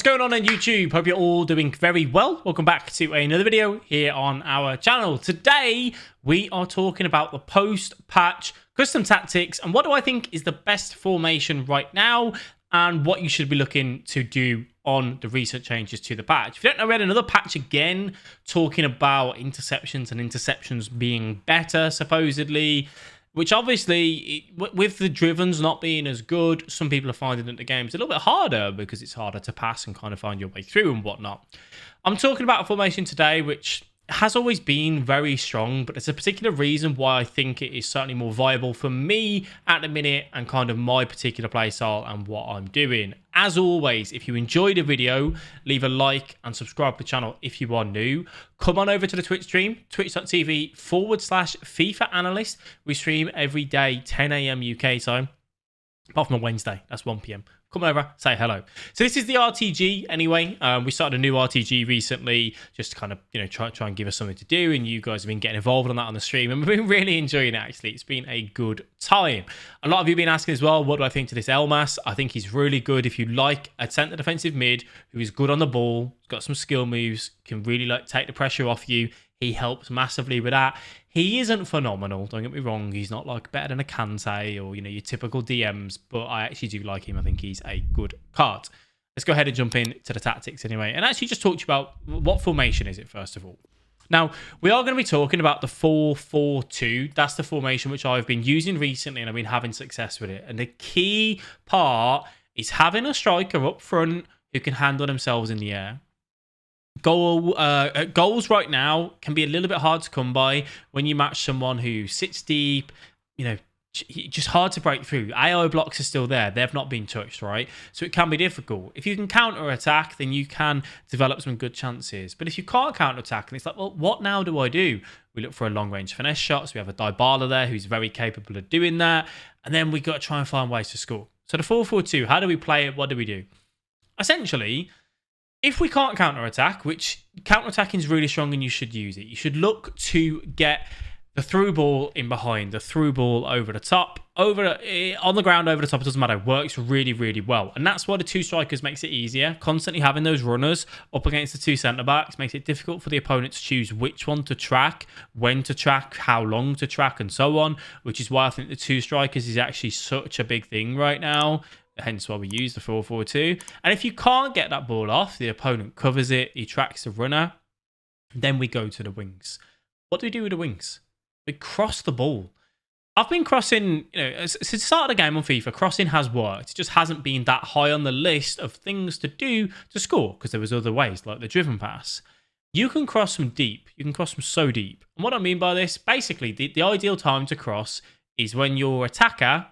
What's going on YouTube? Hope you're all doing very well. Welcome back to another video here on our channel. Today, we are talking about the post-patch custom tactics and what do I think is the best formation right now and what you should be looking to do on the recent changes to the patch. If you don't know, we had another patch again talking about interceptions being better, supposedly. Which obviously, with the drivens not being as good, some people are finding that the game's a little bit harder because it's harder to pass and kind of find your way through and whatnot. I'm talking about a formation today which has always been very strong, but there's a particular reason why I think it is certainly more viable for me at the minute and kind of my particular playstyle and what I'm doing. As always, if you enjoyed the video, leave a like and subscribe to the channel if you are new. Come on over to the Twitch stream, twitch.tv/FIFA Analyst. We stream every day, 10 AM UK time, apart from a Wednesday, that's 1 PM. Come over, say hello. So this is the RTG anyway. We started a new RTG recently, just to kind of, try and give us something to do. And you guys have been getting involved on that on the stream. And we've been really enjoying it, actually. It's been a good time. A lot of you have been asking as well, what do I think to this Elmas? I think he's really good if you like a centre defensive mid who is good on the ball, got some skill moves, can really take the pressure off you. He helps massively with that. He isn't phenomenal, don't get me wrong. He's not better than a Kante or, your typical DMs, but I actually do like him. I think he's a good card. Let's go ahead and jump into the tactics anyway. And actually just talk to you about what formation is it, first of all. Now, we are going to be talking about the 4-4-2. That's the formation which I've been using recently and I've been having success with it. And the key part is having a striker up front who can handle themselves in the air. Goals right now can be a little bit hard to come by when you match someone who sits deep, just hard to break through. AI blocks are still there. They've not been touched, right? So it can be difficult. If you can counter-attack, then you can develop some good chances. But if you can't counter-attack, and it's like, well, what now do I do? We look for a long-range finesse shot. So we have a Dybala there who's very capable of doing that. And then we've got to try and find ways to score. So the 4-4-2, how do we play it? What do we do? Essentially, if we can't counter-attack, which counter-attacking is really strong and you should use it, you should look to get the through ball in behind, the through ball over the top, on the ground, over the top, it doesn't matter. It works really, really well. And that's why the two strikers makes it easier. Constantly having those runners up against the two centre-backs makes it difficult for the opponent to choose which one to track, when to track, how long to track, and so on, which is why I think the two strikers is actually such a big thing right now. Hence why we use the 4-4-2. And if you can't get that ball off, the opponent covers it, he tracks the runner, then we go to the wings. What do we do with the wings? We cross the ball. I've been crossing, since the start of the game on FIFA, crossing has worked. It just hasn't been that high on the list of things to do to score because there was other ways, like the driven pass. You can cross from deep. You can cross from so deep. And what I mean by this, basically, the ideal time to cross is when your attacker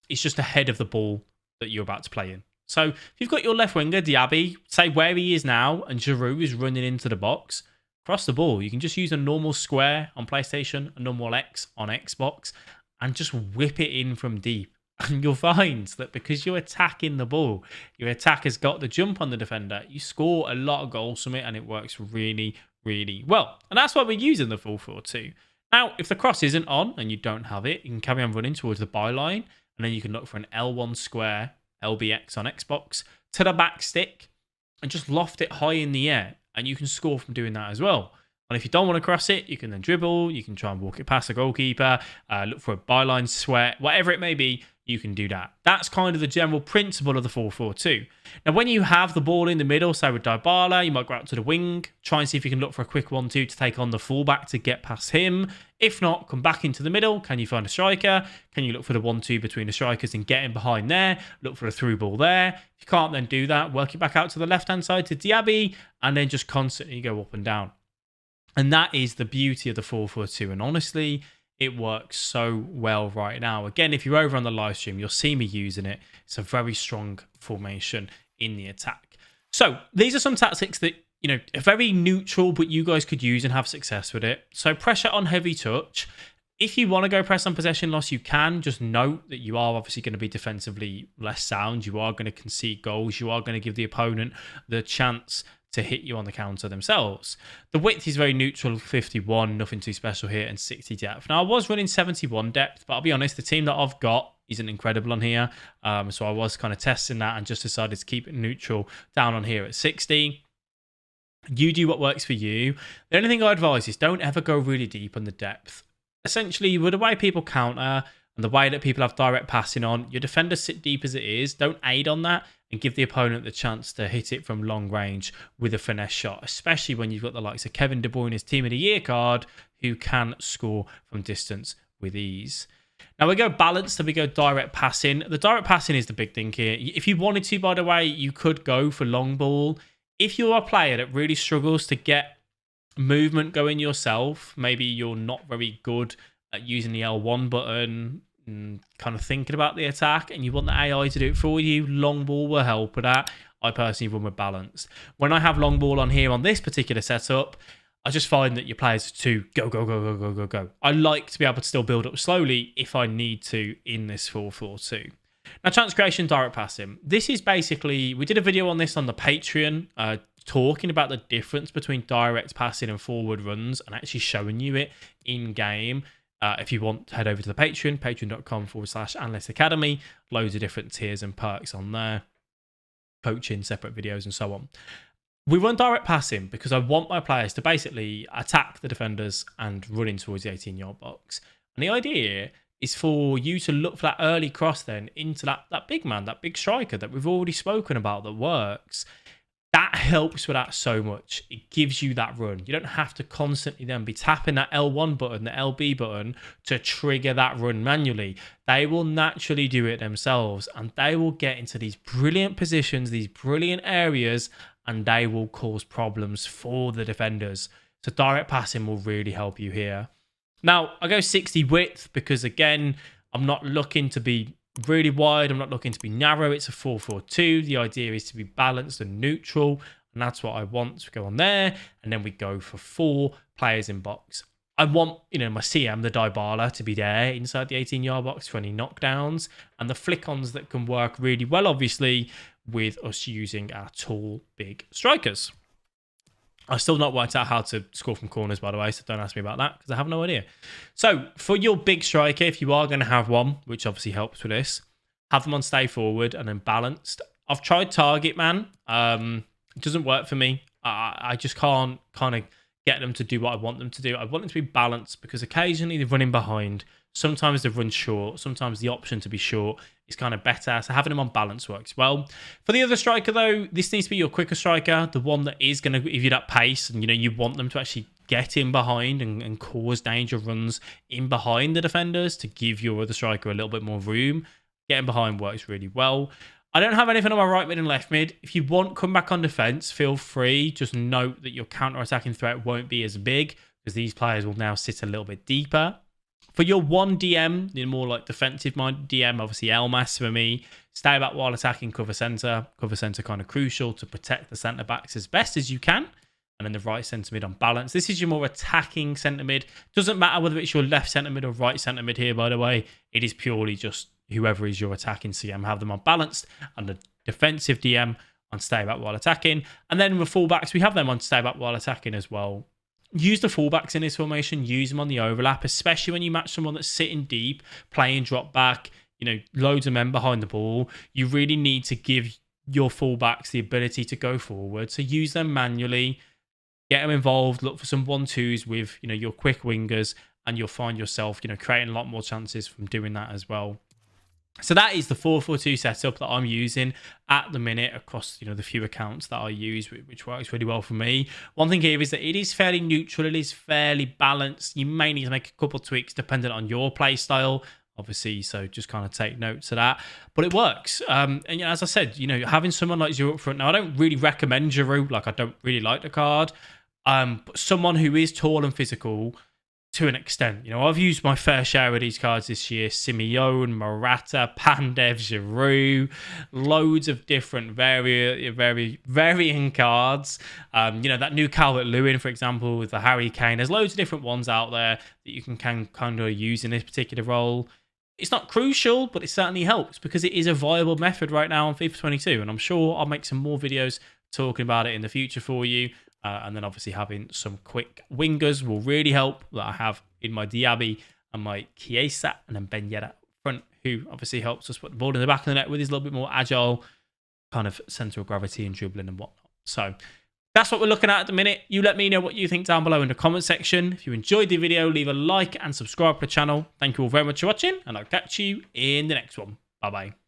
is just ahead of the ball that you're about to play in. So if you've got your left winger, Diaby, say where he is now, and Giroud is running into the box, cross the ball. You can just use a normal square on PlayStation, a normal X on Xbox, and just whip it in from deep. And you'll find that because you're attacking the ball, your attacker's got the jump on the defender, you score a lot of goals from it, and it works really, really well. And that's why we're using the 4-4-2. Now, if the cross isn't on and you don't have it, you can carry on running towards the byline. And then you can look for an L1 square, LBX on Xbox, to the back stick and just loft it high in the air. And you can score from doing that as well. And if you don't want to cross it, you can then dribble. You can try and walk it past the goalkeeper, look for a byline sweat, whatever it may be, you can do that. That's kind of the general principle of the 4-4-2. Now, when you have the ball in the middle, say with Dybala, you might go out to the wing, try and see if you can look for a quick 1-2 to take on the fullback to get past him. If not, come back into the middle. Can you find a striker? Can you look for the 1-2 between the strikers and get in behind there? Look for a through ball there. If you can't then do that, work it back out to the left-hand side to Diaby, and then just constantly go up and down. And that is the beauty of the 4-4-2. And honestly, it works so well right now. Again, if you're over on the live stream, you'll see me using it. It's a very strong formation in the attack. So these are some tactics that, are very neutral, but you guys could use and have success with it. So pressure on heavy touch. If you want to go press on possession loss, you can. Just note that you are obviously going to be defensively less sound. You are going to concede goals. You are going to give the opponent the chance to hit you on the counter themselves. The width is very neutral, 51, nothing too special here, and 60 depth. Now, I was running 71 depth, but I'll be honest, the team that I've got isn't incredible on here. So I was kind of testing that and just decided to keep it neutral down on here at 60. You do what works for you. The only thing I advise is don't ever go really deep on the depth. Essentially, with the way people counter and the way that people have direct passing on, your defenders sit deep as it is. Don't aid on that and give the opponent the chance to hit it from long range with a finesse shot, especially when you've got the likes of Kevin De Bruyne's Team of the Year card, who can score from distance with ease. Now we go balanced and we go direct passing. The direct passing is the big thing here. If you wanted to, by the way, you could go for long ball. If you're a player that really struggles to get movement going yourself, maybe you're not very good at using the L1 button and kind of thinking about the attack, and you want the AI to do it for you, long ball will help with that. I personally run with balanced. When I have long ball on here on this particular setup, I just find that your players to go, go, go, go, go, go, go. I like to be able to still build up slowly if I need to in this 4-4-2. Now, chance creation, direct passing. This is basically, we did a video on this on the Patreon, talking about the difference between direct passing and forward runs and actually showing you it in game. If you want, head over to the Patreon, patreon.com/Analyst Academy. Loads of different tiers and perks on there. Coaching, separate videos and so on. We run direct passing because I want my players to basically attack the defenders and run in towards the 18-yard box. And the idea is for you to look for that early cross then into that big man, that big striker that we've already spoken about that works. That helps with that so much. It gives you that run. You don't have to constantly then be tapping that L1 button, the LB button, to trigger that run manually. They will naturally do it themselves, and they will get into these brilliant positions, these brilliant areas, and they will cause problems for the defenders. So direct passing will really help you here. Now, I go 60 width because, again, I'm not looking to be really wide. I'm not looking to be narrow. It's a 4-4-2. The idea is to be balanced and neutral, and that's what I want to go on there. And then we go for 4 players in box. I want, my CM, the Dybala, to be there inside the 18-yard box for any knockdowns, and the flick-ons that can work really well, obviously, with us using our tall, big strikers. I've still not worked out how to score from corners, by the way, so don't ask me about that because I have no idea. So for your big striker, if you are going to have one, which obviously helps with this, have them on stay forward and then balanced. I've tried target man. It doesn't work for me. I just can't kind of get them to do what I want them to do. I want them to be balanced because occasionally they're running behind. Sometimes they run short. Sometimes the option to be short is kind of better. So having them on balance works well. For the other striker, though, this needs to be your quicker striker, the one that is going to give you that pace. And, you want them to actually get in behind and cause danger runs in behind the defenders to give your other striker a little bit more room. Getting behind works really well. I don't have anything on my right mid and left mid. If you want, come back on defense, feel free. Just note that your counter-attacking threat won't be as big because these players will now sit a little bit deeper. For your one DM, the more like defensive-minded DM, obviously Elmas for me. Stay back while attacking cover centre. Cover centre kind of crucial to protect the centre-backs as best as you can. And then the right centre mid on balance. This is your more attacking centre mid. Doesn't matter whether it's your left centre mid or right centre mid here, by the way. It is purely just whoever is your attacking CM. Have them on balanced. And the defensive DM on stay back while attacking. And then with fullbacks, we have them on stay back while attacking as well. Use the fullbacks in this formation. Use them on the overlap, especially when you match someone that's sitting deep, playing drop back, loads of men behind the ball. You really need to give your fullbacks the ability to go forward. So use them manually, get them involved, look for some 1-2s with, your quick wingers, and you'll find yourself, creating a lot more chances from doing that as well. So that is the 4-4-2 setup that I'm using at the minute across, the few accounts that I use, which works really well for me. One thing here is that it is fairly neutral. It is fairly balanced. You may need to make a couple of tweaks depending on your play style, obviously. So just kind of take notes of that. But it works. And as I said, having someone like Giroud up front. Now, I don't really recommend Giroud. I don't really like the card. But someone who is tall and physical to an extent. I've used my fair share of these cards this year. Simeone, Morata, Pandev, Giroud, loads of different varying cards. That new Calvert-Lewin, for example, with the Harry Kane. There's loads of different ones out there that you can kind of use in this particular role. It's not crucial, but it certainly helps because it is a viable method right now on FIFA 22. And I'm sure I'll make some more videos talking about it in the future for you. And then obviously having some quick wingers will really help that I have in my Diaby and my Chiesa and then Ben Yedder front, who obviously helps us put the ball in the back of the net with his little bit more agile kind of center of gravity and dribbling and whatnot. So that's what we're looking at the minute. You let me know what you think down below in the comment section. If you enjoyed the video, leave a like and subscribe to the channel. Thank you all very much for watching, and I'll catch you in the next one. Bye-bye.